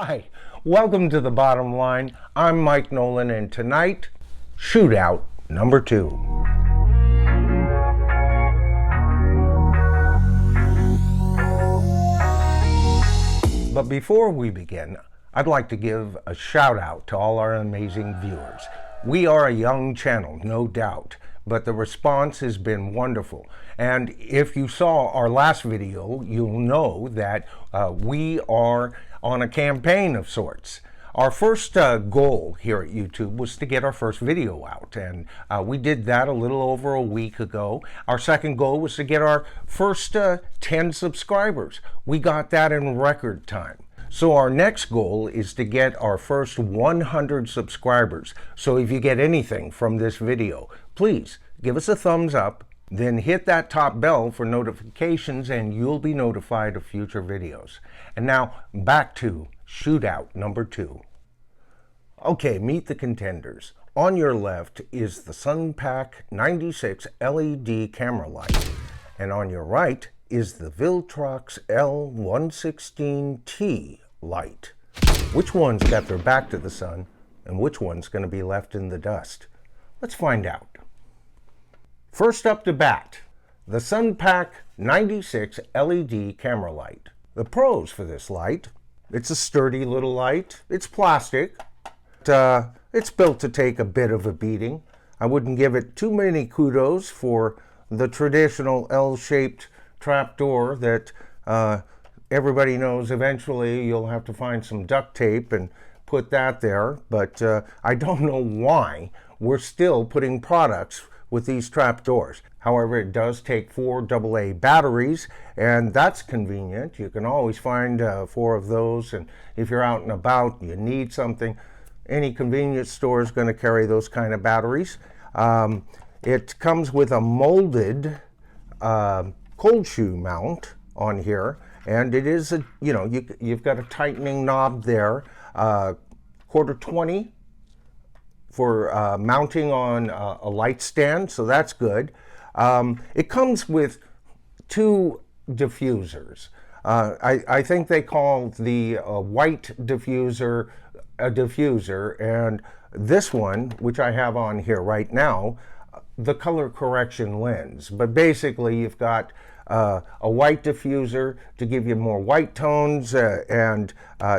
Hi, welcome to The Bottom Line. I'm Mike Nolan, and tonight, shootout number 2. But before we begin, I'd like to give a shout out to all our amazing viewers. We are a young channel, no doubt, but the response has been wonderful. And if you saw our last video, you'll know that we are on a campaign of sorts. Our first goal here at YouTube was to get our first video out, and we did that a little over a week ago. Our second goal was to get our first 10 subscribers. We got that in record time. So our next goal is to get our first 100 subscribers. So if you get anything from this video, please give us a thumbs up, then hit that top bell for notifications, and you'll be notified of future videos. And now back to shootout number 2. Okay, meet the contenders. On your left is the Sunpack 96 LED camera light, and on your right is the Viltrox L116T light. Which one's got their back to the sun, and which one's going to be left in the dust? Let's find out. First up to bat, the Sunpack 96 LED camera light. The pros for this light: it's a sturdy little light, it's plastic, it's built to take a bit of a beating. I wouldn't give it too many kudos for the traditional L-shaped trapdoor that everybody knows eventually you'll have to find some duct tape and put that there, but I don't know why we're still putting products with these trapdoors. However, it does take 4 AA batteries, and that's convenient. You can always find 4 of those, and if you're out and about, you need something, any convenience store is going to carry those kind of batteries. It comes with a molded cold shoe mount on here, and it is a, you've got a tightening knob there, quarter 20 for mounting on a light stand, so that's good. It comes with 2 diffusers. I think they call the white diffuser a diffuser, and this one, which I have on here right now, the color correction lens. But basically you've got a white diffuser to give you more white tones, and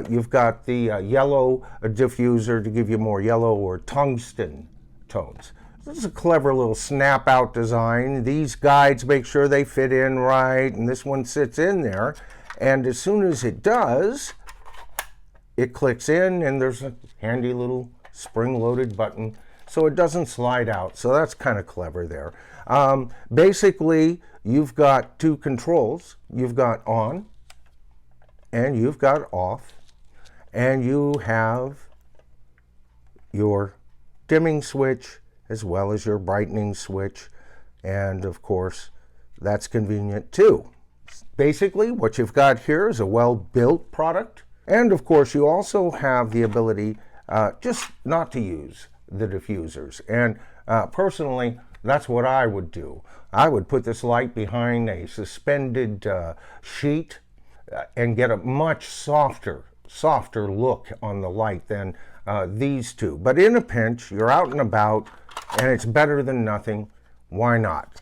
you've got the yellow diffuser to give you more yellow or tungsten tones. This is a clever little snap out design. These guides make sure they fit in right, and this one sits in there, and as soon as it does, it clicks in, and there's a handy little spring-loaded button so it doesn't slide out. So that's kind of clever there. Basically, you've got 2 controls. You've got on and you've got off, and you have your dimming switch as well as your brightening switch, and of course that's convenient too. Basically what you've got here is a well-built product, and of course you also have the ability just not to use the diffusers, and personally that's what I would do. I would put this light behind a suspended sheet and get a much softer look on the light than these two. But in a pinch, you're out and about, and it's better than nothing. Why not?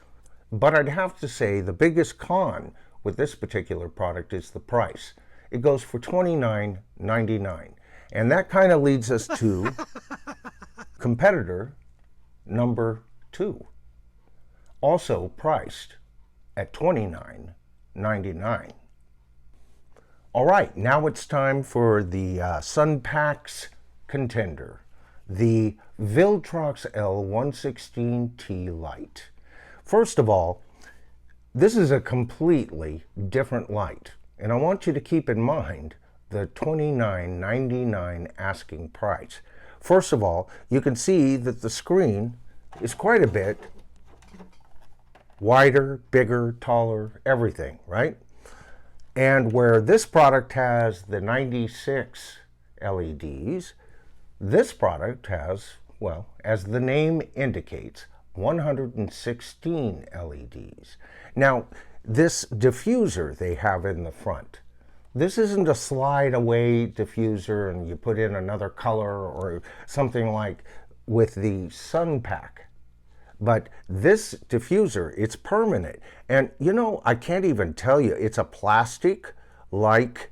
But I'd have to say the biggest con with this particular product is the price. It goes for $29.99, and that kind of leads us to competitor number 2, also priced at $29.99. All right, now it's time for the Sunpack's contender, the Viltrox L116T light. First of all, this is a completely different light, and I want you to keep in mind the $29.99 asking price. First of all, you can see that the screen is quite a bit wider, bigger, taller, everything, right? And where this product has the 96 LEDs, this product has, well, as the name indicates, 116 LEDs. Now, this diffuser they have in the front, This isn't a slide away diffuser and you put in another color or something like with the Sunpack. But this diffuser, it's permanent. And you know, I can't even tell you, it's a plastic-like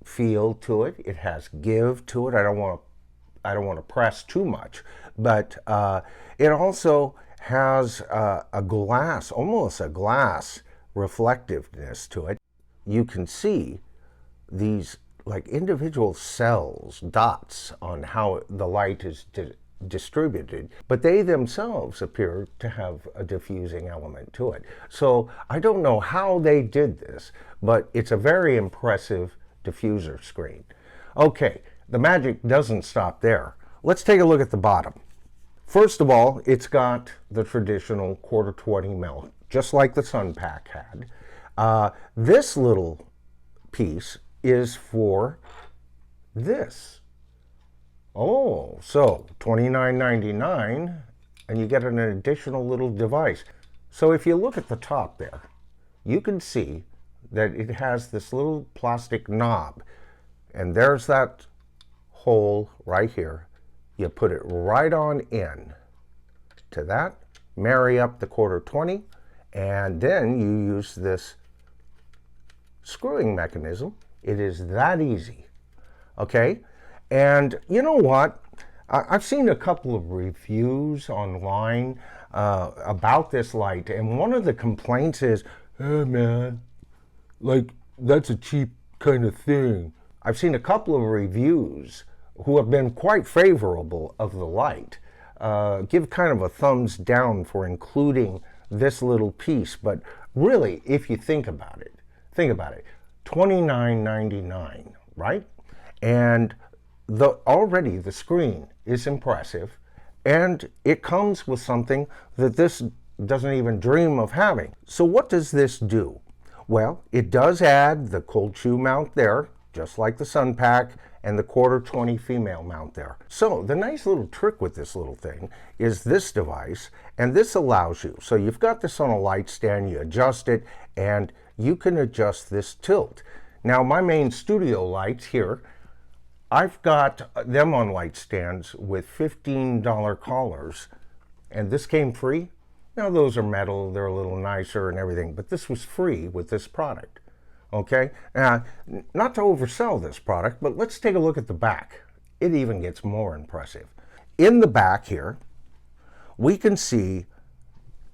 feel to it. It has give to it. I don't want to press too much, but it also has a glass, almost a glass reflectiveness to it. You can see these like individual cells, dots on how the light is distributed, but they themselves appear to have a diffusing element to it. So I don't know how they did this, but it's a very impressive diffuser screen. Okay, the magic doesn't stop there. Let's take a look at the bottom. First of all, it's got the traditional 1/4 mil, just like the Sunpack had. This little piece is for this. Oh, so $29.99, and you get an additional little device. So if you look at the top there, you can see that it has this little plastic knob, and there's that hole right here. You put it right on in to that, marry up the 1/4, and then you use this screwing mechanism. It is that easy, okay? And you know what? I've seen a couple of reviews online about this light, and one of the complaints is, hey man, like that's a cheap kind of thing. I've seen a couple of reviews who have been quite favorable of the light. Give kind of a thumbs down for including this little piece, but really, if you think about it, $29.99, right? And already the screen is impressive, and it comes with something that this doesn't even dream of having. So what does this do? Well, it does add the cold shoe mount there, just like the Sunpack, and the 1/4 female mount there. So the nice little trick with this little thing is this device, and this allows you, so you've got this on a light stand, you adjust it, and you can adjust this tilt. Now my main studio lights here, I've got them on light stands with $15 collars, and this came free. Now those are metal, they're a little nicer and everything, but this was free with this product, okay? Now, not to oversell this product, but let's take a look at the back. It even gets more impressive. In the back here, we can see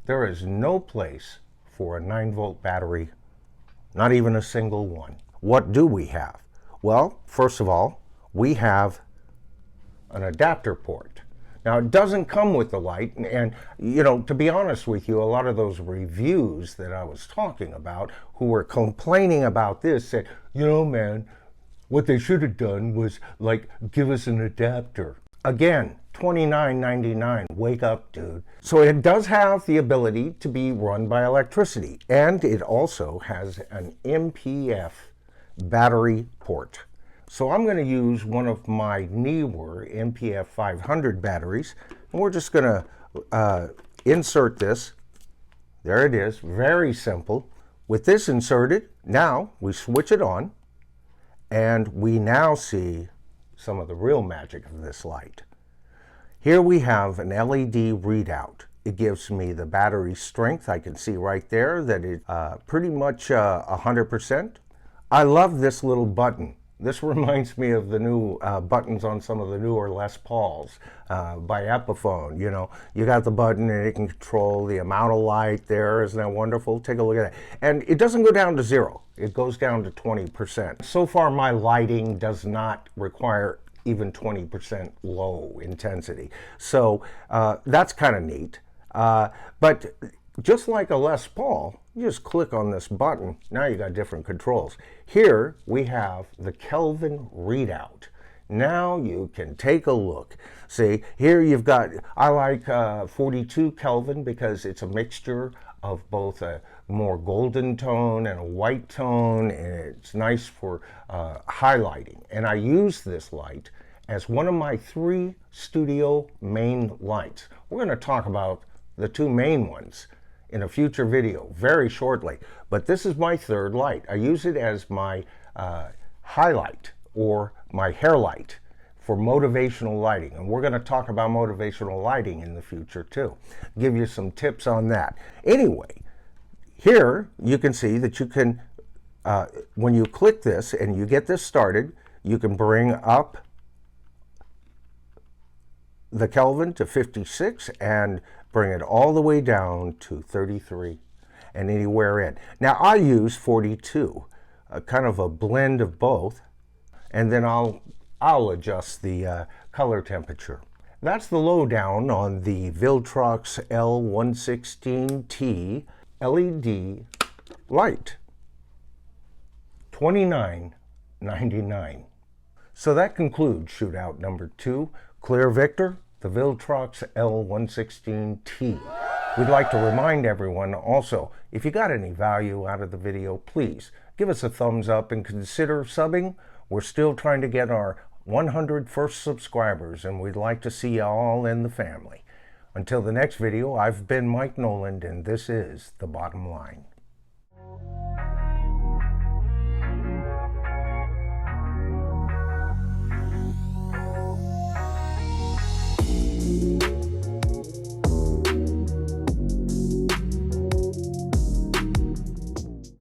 there is no place for a 9-volt battery, not even a single one. What do we have? Well, first of all, we have an adapter port. Now, it doesn't come with the light, and you know, to be honest with you, a lot of those reviews that I was talking about who were complaining about this said, you know, man, what they should have done was like give us an adapter. Again, $29.99. Wake up, dude. So it does have the ability to be run by electricity, and it also has an MPF battery port. So I'm going to use one of my newer MPF 500 batteries, and we're just going to insert this. There it is, very simple. With this inserted, now we switch it on, and we now see some of the real magic of this light. Here we have an LED readout. It gives me the battery strength. I can see right there that it's pretty much 100%. I love this little button. This reminds me of the new buttons on some of the newer Les Pauls by Epiphone. You know, you got the button and it can control the amount of light there. Isn't that wonderful? Take a look at that. And it doesn't go down to 0. It goes down to 20%. So far, my lighting does not require even 20% low intensity. So that's kind of neat. But just like a Les Paul, you just click on this button. Now you got different controls. Here we have the Kelvin readout. Now you can take a look. See, here you've got, I like 42 Kelvin because it's a mixture of both a more golden tone and a white tone, and it's nice for highlighting. And I use this light as one of my 3 studio main lights. We're going to talk about the 2 main ones in a future video very shortly, but this is my 3rd light. I use it as my highlight or my hair light for motivational lighting. And we're going to talk about motivational lighting in the future too. Give you some tips on that. Anyway, here you can see that you can, when you click this and you get this started, you can bring up the Kelvin to 56 and bring it all the way down to 33 and anywhere in. Now I use 42, kind of a blend of both, and then I'll adjust the color temperature. That's the lowdown on the Viltrox L116T LED light. $29.99. So that concludes shootout number 2, Clear Victor, the Viltrox L116T. We'd like to remind everyone also, if you got any value out of the video, please give us a thumbs up and consider subbing. We're still trying to get our 100 first subscribers, and we'd like to see you all in the family. Until the next video, I've been Mike Noland, and this is The Bottom Line.